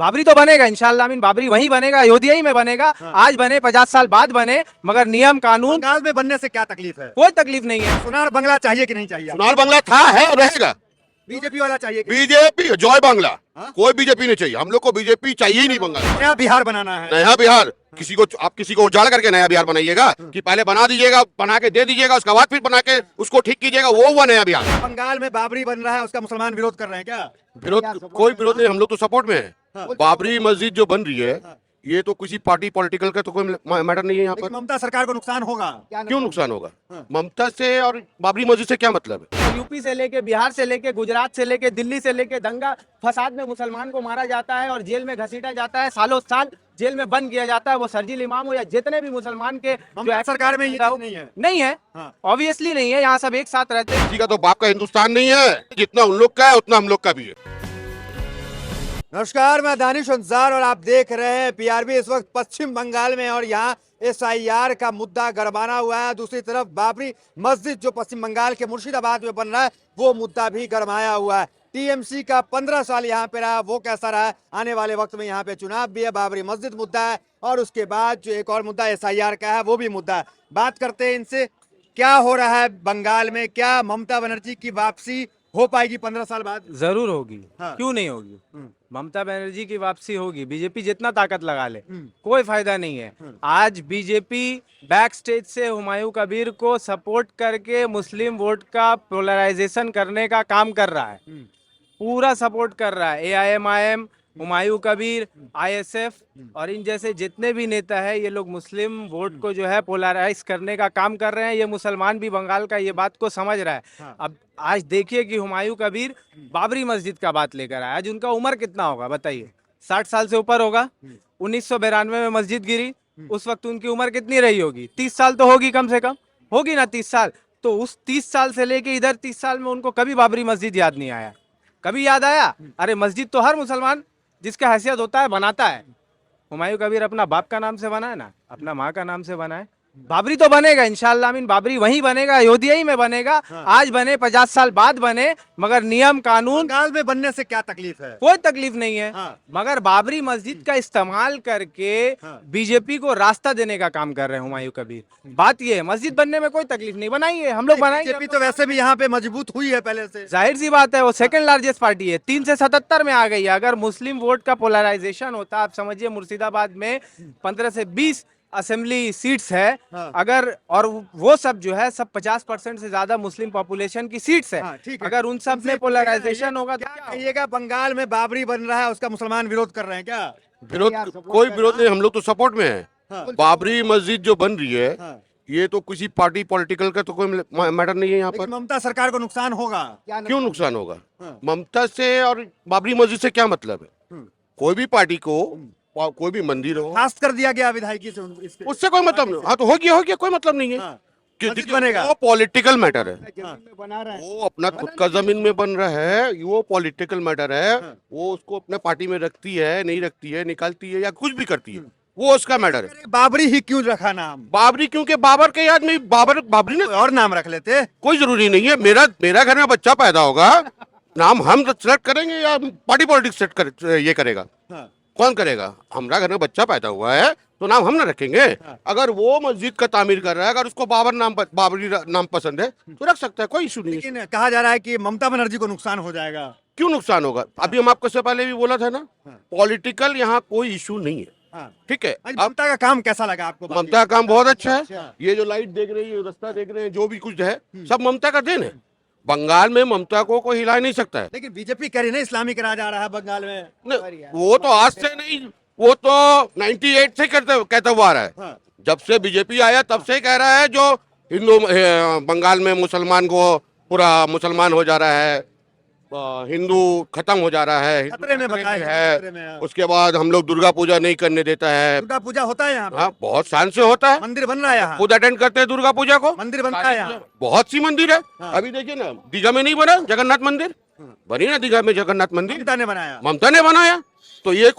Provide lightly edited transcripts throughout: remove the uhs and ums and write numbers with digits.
बाबरी तो बनेगा इंशाल्लाह, आमीन। बाबरी वहीं बनेगा, अयोध्या ही में बनेगा। हाँ। आज बने, 50 साल बाद बने, मगर नियम कानून बंगाल में बनने से क्या तकलीफ है? कोई तकलीफ नहीं है। सोनार बंगला चाहिए कि नहीं चाहिए? सोनार बंगला था, है और रहेगा। बीजेपी वाला चाहिए कि बीजेपी जॉय बांग्ला। हाँ? कोई बीजेपी नहीं चाहिए, हम लोग को बीजेपी चाहिए ही नहीं। बंगाल नया बिहार बनाना है। नया बिहार आप किसी को उजाड़ करके नया बिहार बनाइएगा कि पहले बना दीजिएगा, बना के दे दीजिएगा, उसके बाद फिर बना के उसको ठीक कीजिएगा, वो हुआ नया बिहार। बंगाल में बाबरी बन रहा है, उसका मुसलमान विरोध कर रहे हैं क्या? विरोध कोई विरोध नहीं, हम लोग तो सपोर्ट में हाँ। है। बाबरी मस्जिद जो बन रही है, हाँ। ये तो किसी पार्टी पॉलिटिकल का तो कोई मैटर नहीं है यहाँ लेकिन पर। ममता सरकार को नुकसान होगा। क्यों नुकसान होगा? हाँ। ममता से और बाबरी मस्जिद से क्या मतलब है? यूपी से लेके, बिहार से लेके, गुजरात से लेके, दिल्ली से लेके दंगा फसाद में मुसलमान को मारा जाता है और जेल में घसीटा जाता है, सालों साल जेल में बंद किया जाता है। वो सरजील इमाम हो या जितने भी मुसलमान के ममता सरकार में ये चीज नहीं है। नहीं है, हाँ। ऑब्वियसली नहीं है। यहाँ सब एक साथ रहते हैं। किसी का तो बाप का हिंदुस्तान नहीं है, जितना उन लोग का है उतना हम लोग का भी है। नमस्कार, मैं दानिश अंसार और आप देख रहे हैं पीआरबी। इस वक्त पश्चिम बंगाल में और यहाँ एसआईआर का मुद्दा गरमाना हुआ है। दूसरी तरफ बाबरी मस्जिद जो पश्चिम बंगाल के मुर्शिदाबाद में बन रहा है, वो मुद्दा भी गरमाया हुआ है। टीएमसी का 15 साल यहाँ पे रहा, वो कैसा रहा? आने वाले वक्त में यहाँ पे चुनाव भी है, बाबरी मस्जिद मुद्दा है और उसके बाद जो एक और मुद्दा एसआईआर का है, वो भी मुद्दा है। बात करते हैं इनसे, क्या हो रहा है बंगाल में? क्या ममता बनर्जी की वापसी हो पाएगी 15 साल बाद? जरूर होगी। हाँ। क्यों नहीं होगी? हम्म। ममता बनर्जी की वापसी होगी। बीजेपी जितना ताकत लगा ले, हम्म। कोई फायदा नहीं है। आज बीजेपी बैक स्टेज से हुमायूं कबीर को सपोर्ट करके मुस्लिम वोट का पोलराइजेशन करने का काम कर रहा है। पूरा सपोर्ट कर रहा है। एआईएमआईएम, हुमायूं कबीर, आईएसएफ और इन जैसे जितने भी नेता है, ये लोग मुस्लिम वोट को जो है पोलराइज करने का काम कर रहे हैं। ये मुसलमान भी बंगाल का ये बात को समझ रहा है। हाँ। अब आज देखिए कि हुमायूं कबीर बाबरी मस्जिद का बात लेकर आया। आज उनका उम्र कितना होगा बताइए? 60 साल से ऊपर होगा। 1992 में मस्जिद गिरी, उस वक्त उनकी उम्र कितनी रही होगी? 30 साल तो होगी, कम से कम होगी ना 30 साल। तो उस 30 साल से लेके इधर 30 साल में उनको कभी बाबरी मस्जिद याद नहीं आया? कभी याद आया? अरे मस्जिद तो हर मुसलमान जिसका हैसियत होता है बनाता है। हुमायूं कबीर अपना बाप का नाम से बना है ना, अपना माँ का नाम से बना है। बाबरी तो बनेगा इंशाल्लाह, आमीन। बाबरी वहीं बनेगा, अयोध्या ही में बनेगा। हाँ। आज बने, 50 साल बाद बने, मगर नियम कानून बंगाल में बनने से क्या तकलीफ है? कोई तकलीफ नहीं है। हाँ। मगर बाबरी मस्जिद का इस्तेमाल करके हाँ। बीजेपी को रास्ता देने का काम कर रहे हैं हुमायूं कबीर। बात ये है, मस्जिद बनने में कोई तकलीफ नहीं। बनाइए, हम लोग बनाएंगे। बीजेपी तो वैसे भी यहाँ पे मजबूत हुई है पहले से। जाहिर सी बात है, वो सेकंड लार्जेस्ट पार्टी है, 3 से 77 में आ गई है। अगर मुस्लिम वोट का पोलराइजेशन होता, आप समझिए मुर्शिदाबाद में 15 से 20 असेंबली सीट्स है। हाँ। अगर और वो सब जो है सब 50% से ज्यादा मुस्लिम पॉपुलेशन की सीट्स है। हाँ, ठीक है। अगर उन सब में पोलराइजेशन होगा तो क्या क्या होगा? कहिएगा, बंगाल में बाबरी बन रहा है, उसका मुसलमान विरोध कर रहे हैं क्या? विरोध कोई विरोध नहीं, हम लोग तो सपोर्ट में है। हाँ। बाबरी मस्जिद जो बन रही है, हाँ। ये तो किसी पार्टी पॉलिटिकल का तो कोई मैटर नहीं है यहाँ लेकिन पर। ममता सरकार को नुकसान होगा। क्यों नुकसान होगा? हाँ। ममता से और बाबरी मस्जिद से क्या मतलब है? हम्म। कोई भी पार्टी को, कोई भी मंदिर हो, खास कर दिया गया विधायकी से इसके। उससे कोई मतलब नहीं। हाँ तो हो गया कोई मतलब नहीं है। हाँ। कि मस्जिद बनेगा। वो पॉलिटिकल मैटर है। हाँ। वो अपना खुद का जमीन में बन रहा है, वो पॉलिटिकल मैटर है। हाँ। वो उसको अपने पार्टी में रखती है, नहीं रखती है, निकालती है या कुछ भी करती है, वो उसका मैटर है। अरे बाबरी ही क्यों रखा नाम? बाबरी क्योंकि बाबर के याद में बाबरी ने, कोई और नाम रख लेते। कोई जरूरी नहीं है। मेरा घर में बच्चा पैदा होगा, नाम हम सेलेक्ट करेंगे या पार्टी पॉलिटिक्स ये करेगा? हाँ। कौन करेगा? हमारा घर में बच्चा पैदा हुआ है तो नाम हम ना रखेंगे। अगर वो मस्जिद का तामीर कर रहा है, अगर उसको बाबरी नाम पसंद है तो रख सकता है, कोई इशू नहीं है। लेकिन कहा जा रहा है कि ममता बनर्जी को नुकसान हो जाएगा। क्यों नुकसान होगा? अभी हम आपको से पहले भी बोला था ना, हाँ। पॉलिटिकल यहाँ कोई इशू नहीं है। हाँ। ठीक है। आज अब ममता का काम कैसा लगा आपको? ममता का काम बहुत अच्छा है। अच्छा। ये जो लाइट देख रही है, रास्ता देख रहे हैं, जो भी कुछ है, सब ममता का देन है। बंगाल में ममता को कोई हिला नहीं सकता है। लेकिन बीजेपी कह रही है ना, इस्लामिक राज आ रहा है बंगाल में। नहीं, वो तो आज से नहीं, वो तो 98 से कहता हुआ आ रहा है। हाँ। जब से बीजेपी आया तब से कह रहा है, जो बंगाल में मुसलमान को पूरा मुसलमान हो जा रहा है, हिंदू खत्म हो जा रहा है, हिंदू खतरे में खतरे बताया में खतरे में है। है। उसके बाद हम लोग दुर्गा पूजा नहीं करने देता है। दुर्गा पूजा होता है यहाँ पे? हाँ, बहुत शान से होता है। मंदिर बन रहा है यहाँ? खुद अटेंड करते हैं दुर्गा पूजा को। मंदिर बनता है यहाँ? बहुत सी मंदिर है। हाँ। अभी देखिए ना, दीघा में नहीं बना जगन्नाथ मंदिर? बनी ना दीघा में जगन्नाथ मंदिर, ममता ने बनाया। ममता ने बनाया। तो ये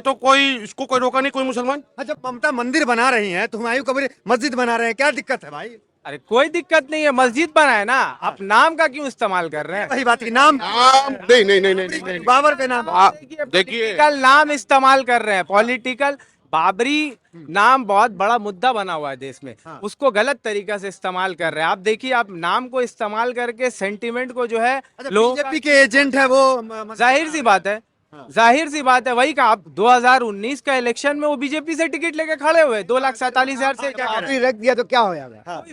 तो कोई इसको कोई रोका नहीं, कोई मुसलमान। हाँ, जब ममता मंदिर बना रही है तो हुमायूं कबीर मस्जिद बना रहे हैं, क्या दिक्कत है भाई? अरे कोई दिक्कत नहीं है, मस्जिद बना है ना, आप नाम का क्यों इस्तेमाल कर रहे हैं? वही बात की नाम नहीं नहीं नहीं नहीं नहीं, नहीं। बाबर के नाम देखिए पॉलिटिकल नाम इस्तेमाल कर रहे हैं, पॉलिटिकल। बाबरी नाम बहुत बड़ा मुद्दा बना हुआ है देश में, उसको गलत तरीका से इस्तेमाल कर रहे हैं। आप देखिए, आप नाम को इस्तेमाल करके सेंटिमेंट को जो है लोगों का, बीजेपी के एजेंट है वो जाहिर सी बात है, जाहिर सी बात है, वही का आप 2019 का इलेक्शन में वो बीजेपी से टिकट लेके खड़े हुए 2,47,000 से। क्या बाबरी रख दिया तो क्या हो जाएगा?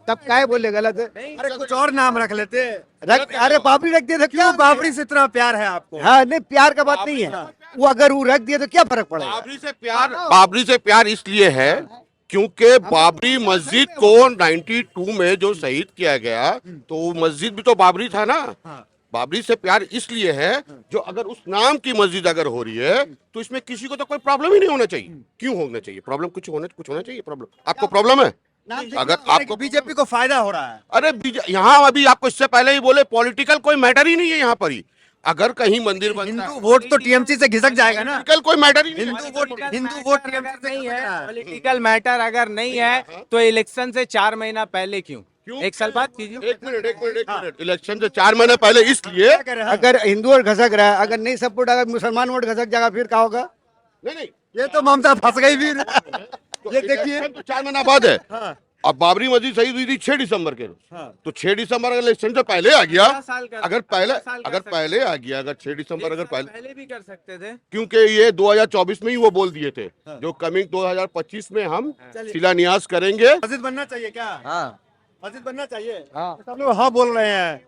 तब क्या बोले गलत है? अरे कुछ और नाम रख लेते। अरे बाबरी रख दिया तो क्या? क्यों बाबरी से इतना प्यार है आपको? हाँ नहीं, प्यार का बात नहीं है वो, अगर वो रख दिया तो क्या फर्क पड़ेगा? बाबरी से प्यार इसलिए है क्योंकि बाबरी मस्जिद को 92 में जो शहीद किया गया, तो वो मस्जिद भी तो बाबरी था ना। बाबरी से प्यार इसलिए है, जो अगर उस नाम की मस्जिद अगर हो रही है तो इसमें किसी को तो कोई प्रॉब्लम ही नहीं होना चाहिए। क्यों होना चाहिए प्रॉब्लम? कुछ होना चाहिए प्रॉब्लम। आपको प्रॉब्लम है? अगर आपको बीजेपी को फायदा हो रहा है। अरे यहाँ अभी आपको इससे पहले ही बोले, पॉलिटिकल कोई मैटर ही नहीं है यहाँ पर ही। अगर कहीं मंदिर बनता है, हिंदू वोट तो टीएमसी से घिसक जाएगा ना। पॉलिटिकल कोई मैटर ही नहीं है। हिंदू वोट टीएमसी से नहीं है, पॉलिटिकल मैटर अगर नहीं है तो इलेक्शन से 4 महीना पहले क्यों? एक साल बाद कीजिए। एक मिनट। इलेक्शन से 4 महीने पहले इसलिए अगर हिंदू वोट घसक रहा है, अगर नहीं सपोर्ट, अगर मुसलमान वोट घसक जाएगा फिर क्या होगा? नहीं ये तो ममता फंस गई फिर। ये देखिए 4 महीना बाद है। अब बाबरी मस्जिद शहीद हुई थी 6 दिसंबर के रोज, तो 6 दिसंबर अगर इलेक्शन से पहले आ गया, अगर पहले आ गया, अगर 6 दिसंबर अगर पहले भी कर सकते थे, क्योंकि ये 2024 में ही वो बोल दिए थे, जो कमिंग 2025 में हम शिलान्यास करेंगे। मस्जिद बनना चाहिए क्या? हाँ मस्जिद बनना चाहिए। हाँ। सब लोग हाँ बोल रहे हैं,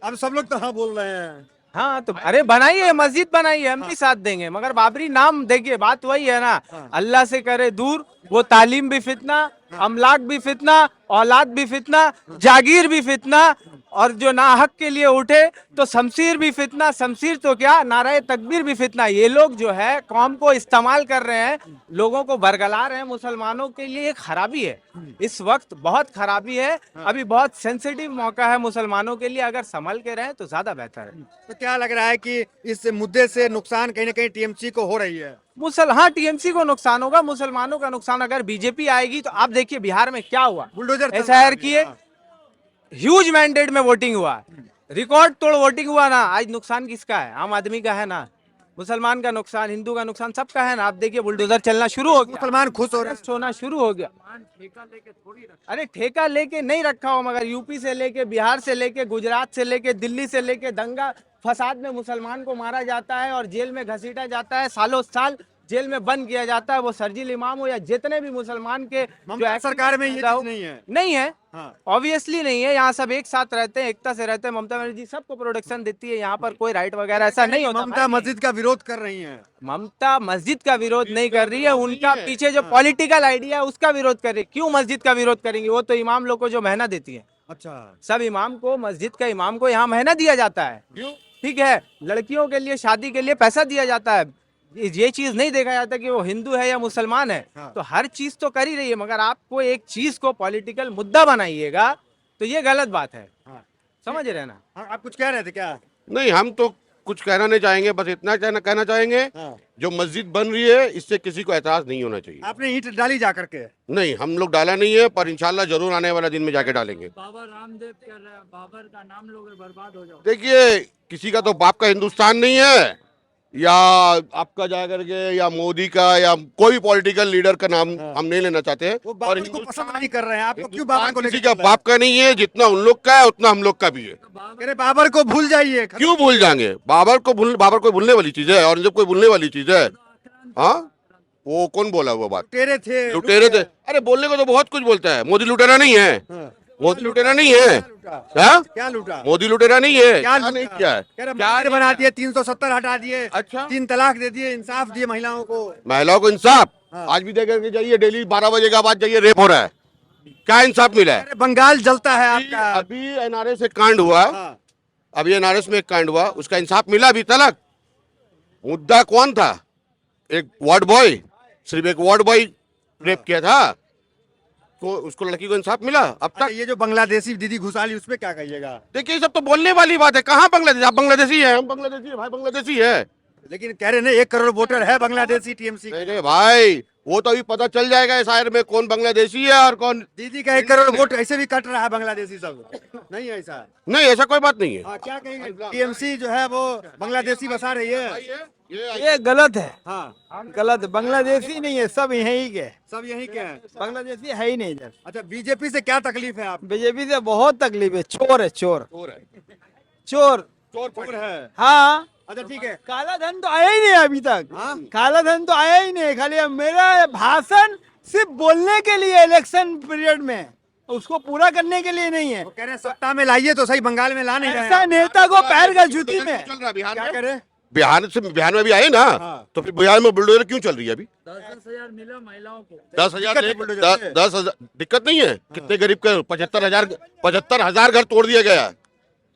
अब सब लोग तो हाँ बोल रहे हैं। हाँ तो अरे बनाइए, मस्जिद बनाइए, हम भी साथ देंगे, मगर बाबरी नाम देखिए, बात वही है ना, अल्लाह से करे दूर, वो तालीम भी फितना, अमलाक भी फितना, औलाद भी फितना, जागीर भी फितना, और जो नाहक के लिए उठे तो शमशीर भी फितना, शमशीर तो क्या, नाराए तकबीर भी फितना। ये लोग जो है कौम को इस्तेमाल कर रहे हैं, लोगों को बरगला रहे हैं। मुसलमानों के लिए एक खराबी है, इस वक्त बहुत खराबी है, अभी बहुत सेंसिटिव मौका है मुसलमानों के लिए, अगर संभल के रहें तो ज्यादा बेहतर है। तो क्या लग रहा है कि इस मुद्दे से नुकसान कहीं ना कहीं टीएमसी को हो रही है? हाँ, टीएमसी को नुकसान होगा, मुसलमानों का नुकसान। अगर बीजेपी आएगी तो आप देखिए बिहार में क्या हुआ, बुलडोजर एसआईआर किए, ह्यूज मैंडेट में वोटिंग हुआ, रिकॉर्ड तोड़ वोटिंग हुआ ना। आज नुकसान किसका है? आम आदमी का है ना, मुसलमान का नुकसान, हिंदू का नुकसान, सबका है ना। आप देखिए बुलडोजर चलना शुरू हो गया, मुसलमान खुश हो रहे हैं। होना शुरू हो गया। अरे ठेका लेके नहीं रखा हो, मगर यूपी से लेके, बिहार से लेके, गुजरात से लेके, दिल्ली से लेके, दंगा फसाद में मुसलमान को मारा जाता है और जेल में घसीटा जाता है, सालों साल जेल में बंद किया जाता है। वो शर्जील इमाम हो या जितने भी मुसलमान के जो सरकार में ये चीज नहीं है, नहीं है, ऑब्वियसली नहीं है। यहाँ सब एक साथ रहते हैं, एकता से रहते हैं। ममता बनर्जी सबको प्रोटेक्शन देती है, यहाँ पर कोई राइट वगैरह ऐसा नहीं होता। ममता मस्जिद का विरोध कर रही है। ममता मस्जिद का विरोध नहीं कर रही है, उनका पीछे जो पॉलिटिकल आइडिया है उसका विरोध कर रही है। क्यों मस्जिद का विरोध करेंगी? वो तो इमाम लोग को जो मेहनत देती है, अच्छा, सब इमाम को, मस्जिद का इमाम को यहाँ मेहनत दिया जाता है, ठीक है, लड़कियों के लिए, शादी के लिए पैसा दिया जाता है। ये चीज नहीं देखा जाता कि वो हिंदू है या मुसलमान है। तो हर चीज तो कर ही रही है, मगर आपको एक चीज को पॉलिटिकल मुद्दा बनाइएगा तो ये गलत बात है। समझ रहे ना? आप कुछ कह रहे थे क्या? नहीं, हम तो कुछ कहना नहीं चाहेंगे, बस इतना कहना चाहेंगे, जो मस्जिद बन रही है इससे किसी को एतराज नहीं होना चाहिए। आपने ईंट डाली जा करके? नहीं, हम लोग डाला नहीं है, पर इंशाल्लाह जरूर आने वाला दिन में जाके डालेंगे। बाबा रामदेव कह रहे हैं बाबर का नाम लोगे बर्बाद हो जाओ। देखिए, किसी का तो बाप का हिंदुस्तान नहीं है, या आपका जा करके, या मोदी का, या कोई पॉलिटिकल लीडर का नाम हम नहीं लेना चाहते हैं। वो बाबर को पसंद नहीं कर रहे हैं, आपको क्यों बाबर को किसी का बाप का नहीं है, जितना उन लोग का है उतना हम लोग का भी है। अरे बाबर को भूल जाइए। क्यों भूल जाएंगे? बाबर को भूलने वाली चीज है, और जब कोई भूलने वाली चीज है। हाँ, वो कौन बोला वो बात? लुटेरे थे। अरे बोलने को तो बहुत कुछ बोलता है। मोदी लुटेरा नहीं है, मोदी लुटेरा नहीं है। क्या लूटा? मोदी लुटेरा नहीं है। क्या नहीं किया है? क्या बना दिए, 370 हटा दिए, अच्छा, 3 तलाक दे दिए, इंसाफ दिए महिलाओं को। महिलाओं को इंसाफ आज भी दे करके जाइए, डेली 12 बजे के बाद जाइए, रेप हो रहा है, क्या इंसाफ मिला है? अरे बंगाल जलता है आपका। अभी एनआरएस से कांड हुआ, अभी एनआरएस में एक कांड हुआ, उसका इंसाफ मिला अभी तक? मुद्दा कौन था? एक वार्ड बॉय, सिर्फ एक वार्ड बॉय रेप किया था, तो उसको, लड़की को इंसाफ मिला अब तक? ये जो बांग्लादेशी दीदी घुसाली, उसमें क्या कहिएगा? देखिए, ये सब तो बोलने वाली बात है। कहाँ बांग्लादेश? आप बांग्लादेशी है, हम बांग्लादेशी है भाई, बांग्लादेशी है। लेकिन कह रहे हैं 1 करोड़ वोटर है बांग्लादेशी टीएमसी। नहीं भाई, वो तो अभी पता चल जाएगा इस शायर में कौन बांग्लादेशी है और कौन। दीदी का 1 करोड़ वोट ऐसे भी कट रहा है बांग्लादेशी सब, नहीं ऐसा? नहीं ऐसा कोई बात नहीं है। हाँ, क्या कहेंगे? टीएमसी जो है वो बांग्लादेशी बसा रही है। ये गलत है, हाँ, गलत। बांग्लादेशी नहीं है, सब यहीं के। सब यही के हैं। बांग्लादेशी है ही नहीं इधर। अच्छा, बीजेपी से क्या तकलीफ है आप? बीजेपी से बहुत तकलीफ है, चोर है, चोर चोर। चोर है। हाँ, अच्छा ठीक है। काला धन तो आया ही नहीं अभी तक। हाँ? काला धन तो आया ही नहीं, खाली अब मेरा भाषण सिर्फ बोलने के लिए इलेक्शन पीरियड में, उसको पूरा करने के लिए नहीं है। वो कह रहे हैं सत्ता में लाइए तो सही, बंगाल में ला नहीं रहे ऐसा हैं। नेता को पैर का जूती में। चल रहा है बिहार क्या में। कह रहे हैं? बिहार में भी आए ना, हाँ। तो फिर बिहार में बुलडोजर क्यों चल रही है अभी? 10,000 मिला महिलाओं को। 10,000 दिक्कत है बुलडोजर से? 10,000 दिक्कत नहीं है। कितने गरीब के 75,000 घर तोड़ दिया गया।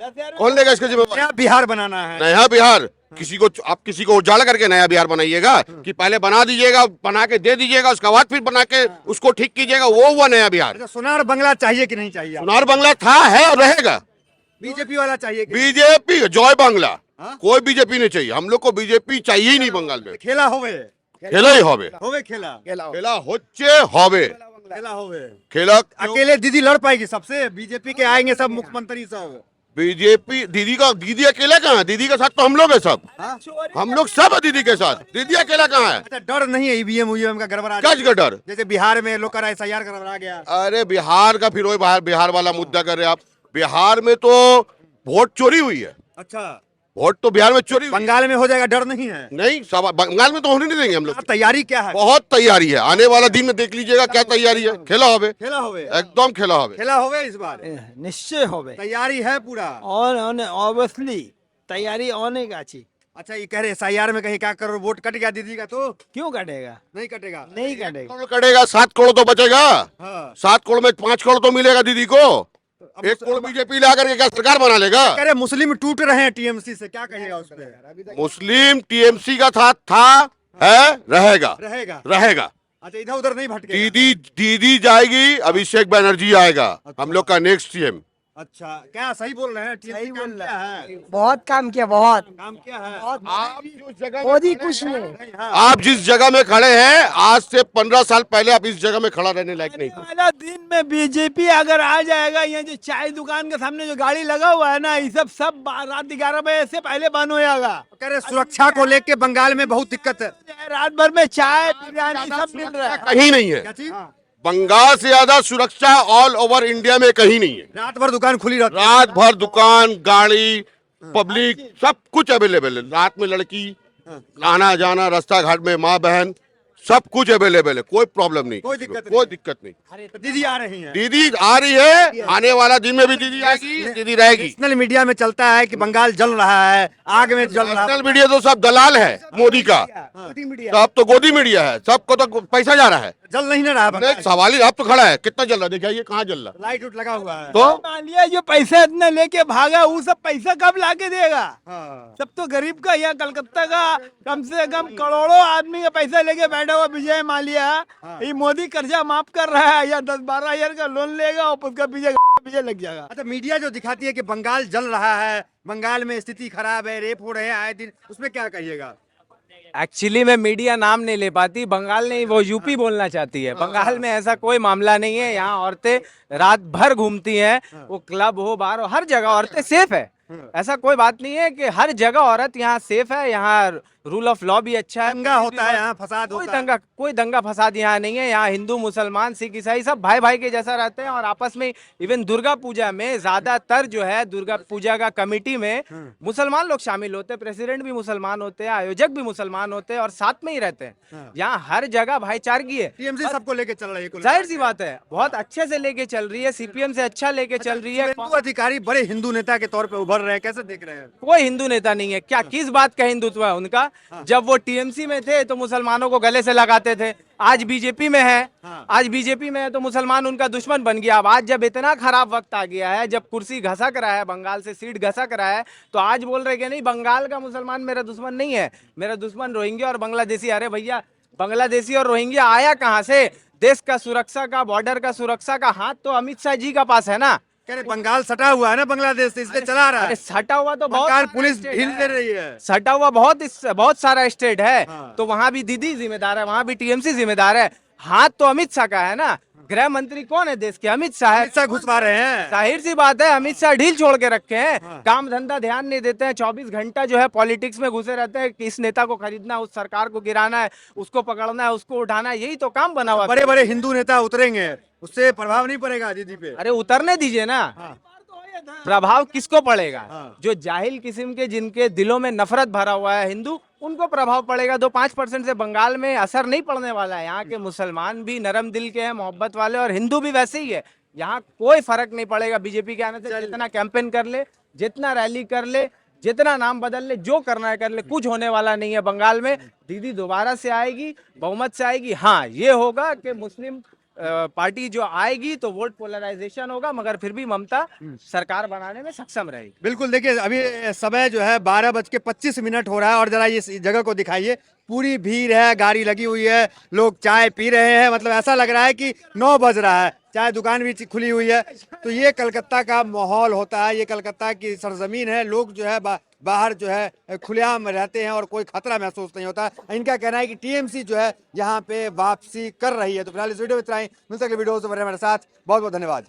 कौन लेगा इसका जिम्मेवारी? नया बिहार बनाना है। नया बिहार आप किसी को उजाला करके नया बिहार बनाइएगा कि पहले बना दीजिएगा, बना के दे दीजिएगा, उसके बाद फिर बना के उसको ठीक कीजिएगा, वो हुआ नया बिहार। अच्छा, सोनार बंगला चाहिए कि नहीं चाहिए? सोनार बंगला था, है और रहेगा। बीजेपी वाला चाहिए कि? बीजेपी जॉय बांग्ला, हाँ? कोई बीजेपी नहीं चाहिए। हम लोग को बीजेपी चाहिए ही नहीं बंगाल में। खेला होवे खेला ही होवे, होवे खेला खेला होचे होवे, खेला होवे। खेला अकेले दीदी लड़ पाएगी सबसे? बीजेपी के आएंगे सब मुख्यमंत्री सब। बीजेपी दीदी अकेला कहाँ है? दीदी के साथ तो हम लोग है सब। हाँ? हम लोग सब है दीदी के साथ। दीदी अकेला कहाँ है? अच्छा, डर नहीं है ईवीएम उवीएम का गड़बड़ा? गज का डर। जैसे बिहार में लोग का SIR गड़बड़ा गया। अरे बिहार का फिर वही बिहार वाला मुद्दा कर रहे हैं आप। बिहार में तो वोट चोरी हुई है। अच्छा, वोट तो बिहार में चोरी हुई। बंगाल में हो जाएगा, डर नहीं है? नहीं, सब बंगाल में तो होने नहीं देंगे हम लोग। तैयारी क्या है? बहुत तैयारी है, आने वाला दिन में देख लीजिएगा क्या तैयारी है। खेला होवे, खेला होवे, एकदम खेला होवे। खेला होवे इस बार। निश्चय हो गए। तैयारी है पूरा। और ऑब्वियसली तैयारी होने का चाहिए। अच्छा, ये कह रहे SIR में कहीं क्या करोड़ वोट कट गया दीदी का, तो क्यों कटेगा? नहीं कटेगा? नहीं कटेगा। करोड़ कटेगा, 7 करोड़ तो बचेगा। हाँ। 7 करोड़ में 5 करोड़ तो मिलेगा दीदी को। 1 करोड़ बीजेपी ला करके क्या सरकार बना लेगा? कह रहे मुस्लिम टूट रहे हैं टीएमसी से, क्या कहेगा उस पर? मुस्लिम टीएमसी का था है, रहेगा रहेगा। रहेगा। अच्छा, इधर उधर नहीं भटके? दीदी जाएगी, अभिषेक बनर्जी आएगा, हम लोग का नेक्स्ट सीएम। अच्छा, क्या सही बोल रहे हैं? TMC काम क्या है? बहुत काम किया, बहुत। काम क्या है? आप जिस जगह मोदी कुछ नहीं। नहीं, हाँ। आप जिस जगह में खड़े हैं, आज से 15 साल पहले आप इस जगह में खड़ा रहने लायक नहीं थे। वाला दिन में बीजेपी अगर आ जाएगा, ये जो चाय दुकान के सामने जो गाड़ी लगा हुआ है ना, ये सब रात 11 बजे से पहले बंद हो जाएगा। कह रहे सुरक्षा को लेके बंगाल में बहुत दिक्कत है। रात भर में चाय बिरयानी सब मिल रहा है। कहीं नहीं है। क्या चीज? बंगाल से ज्यादा सुरक्षा ऑल ओवर इंडिया में कहीं नहीं है। रात भर दुकान खुली रहती है। रात भर दुकान, गाड़ी, पब्लिक, सब कुछ अवेलेबल है। रात में लड़की आना जाना, रास्ता घाट में माँ बहन, सब कुछ अवेलेबल है। कोई प्रॉब्लम नहीं, कोई दिक्कत नहीं। कोई दिक्कत नहीं। तो दीदी आ रही हैं। दीदी आ रही है, आने वाला दिन में भी दीदी आएगी, दीदी रहेगी। नेशनल मीडिया में चलता है कि बंगाल जल रहा है, आग में जल रहा है। नेशनल मीडिया तो सब दलाल है मोदी का, सब तो गोदी मीडिया है, सबको तो पैसा जा रहा है। जल नहीं ना रहा बंगाल। सवाल ही अब तो खड़ा है, कितना जल रहा है देखिए, कहाँ जल रहा है। लाइट उठ लगा हुआ है। तो मान लिया जो पैसा इतना लेके भागा, वो सब पैसा कब लाके देगा? हाँ। सब तो गरीब का, यहाँ कलकत्ता का कम से कम करोड़ों आदमी का पैसा लेके बैठा हुआ विजय माल्या, ये मोदी कर्जा माफ कर रहा है, या 10-12 हजार का लोन लेगा और उसका पीछे लग जाएगा। अच्छा, मीडिया जो दिखाती है कि बंगाल जल रहा है, बंगाल में स्थिति खराब है, रेप हो रहे हैं आए दिन, उसमें क्या कहिएगा? एक्चुअली में मीडिया नाम नहीं ले पाती, बंगाल नहीं, वो यूपी बोलना चाहती है। बंगाल में ऐसा कोई मामला नहीं है। यहाँ औरतें रात भर घूमती हैं, वो क्लब हो, बार हो, हर जगह औरतें सेफ है। ऐसा कोई बात नहीं है कि हर जगह औरत यहाँ सेफ है। यहाँ रूल ऑफ लॉ भी अच्छा है। दंगा होता है यहाँ, फसाद होता है। कोई दंगा फसाद यहाँ नहीं है। यहाँ हिंदू मुसलमान सिख ईसाई सब भाई भाई के जैसा रहते हैं और आपस में। इवन दुर्गा पूजा में ज्यादातर जो है, दुर्गा पूजा का कमेटी में मुसलमान लोग शामिल होते हैं, प्रेसिडेंट भी मुसलमान होते हैं, आयोजक भी मुसलमान होते हैं और साथ में ही रहते हैं। यहाँ हर जगह भाईचारगी है। टीएमसी सबको लेके चल रही है, जाहिर सी बात है, बहुत अच्छे से लेके चल रही है, सीपीएम से अच्छा लेके चल रही है। हिंदू अधिकारी बड़े हिंदू नेता के तौर पे उभर रहे हैं, कैसे देख रहे हैं? कोई हिंदू नेता नहीं है। क्या किस बात का हिंदुत्व है उनका? जब वो टीएमसी में थे तो मुसलमानों को गले से लगाते थे। आज बीजेपी में है, आज बीजेपी में है तो मुसलमान उनका दुश्मन बन गया। अब आज जब इतना खराब वक्त आ गया है, जब कुर्सी घसक रहा है, बंगाल से सीट घसक रहा है, तो आज बोल रहे कि नहीं, बंगाल का मुसलमान मेरा दुश्मन नहीं है, मेरा दुश्मन रोहिंग्या और बांग्लादेशी। अरे भैया, बांग्लादेशी और रोहिंग्या आया कहाँ से? देश का सुरक्षा का, बॉर्डर का सुरक्षा का हाथ तो अमित शाह जी का पास है ना। कह रहे बंगाल सटा हुआ है ना बांग्लादेश से, इसलिए चला रहा अरे है। सटा हुआ तो बहुत बंगाल सारा पुलिस स्टेट ढील है। दे रही है। सटा हुआ बहुत सारा स्टेट है। हाँ। तो वहां भी दीदी जिम्मेदार है, वहां भी टीएमसी जिम्मेदार है। हाथ तो अमित शाह का है ना। गृह मंत्री कौन है देश के? अमित शाह है। अमित शाह घुसवा रहे हैं। जाहिर सी बात है, अमित शाह ढील छोड़ के रखे हैं। हाँ। काम धंधा ध्यान नहीं देते हैं, 24 घंटा जो है पॉलिटिक्स में घुसे रहते हैं कि इस नेता को खरीदना है, उस सरकार को गिराना है, उसको पकड़ना है, उसको उठाना है, यही तो काम बना हुआ है। बड़े बड़े हिंदू नेता उतरेंगे, उससे प्रभाव नहीं पड़ेगा दीदी पे। अरे उतरने दीजिए ना। हाँ। प्रभाव किसको पड़ेगा? हाँ। जो जाहिल किस्म के, जिनके दिलों में नफरत भरा हुआ है हिंदू, उनको प्रभाव पड़ेगा। 2-5% से बंगाल में असर नहीं पड़ने वाला है। यहाँ के मुसलमान भी नरम दिल के हैं, मोहब्बत वाले, और हिंदू भी वैसे ही है। यहाँ कोई फर्क नहीं पड़ेगा बीजेपी के आने से। जितना कैंपेन कर ले, जितना रैली कर ले, जितना नाम बदल ले, जो करना है कर ले, कुछ होने वाला नहीं है बंगाल में। दीदी दोबारा से आएगी, बहुमत से आएगी। हाँ, ये होगा कि मुस्लिम पार्टी जो आएगी तो वोट पोलराइजेशन होगा, मगर फिर भी ममता सरकार बनाने में सक्षम रहेगी। बिल्कुल, देखिए अभी समय जो है 12:25 हो रहा है और जरा इस जगह को दिखाइए। पूरी भीड़ है, गाड़ी लगी हुई है, लोग चाय पी रहे हैं। मतलब ऐसा लग रहा है कि 9 बज रहा है, चाय दुकान भी खुली हुई है। तो ये कलकत्ता का माहौल होता है, ये कलकत्ता की सरजमीन है। लोग जो है बाहर जो है खुलेआम रहते हैं और कोई खतरा महसूस नहीं होता। इनका कहना है कि टीएमसी जो है यहाँ पे वापसी कर रही है। तो फिलहाल इस वीडियो में इतना ही। मिलते हैं अगले वीडियो से, मेरे साथ बहुत बहुत धन्यवाद।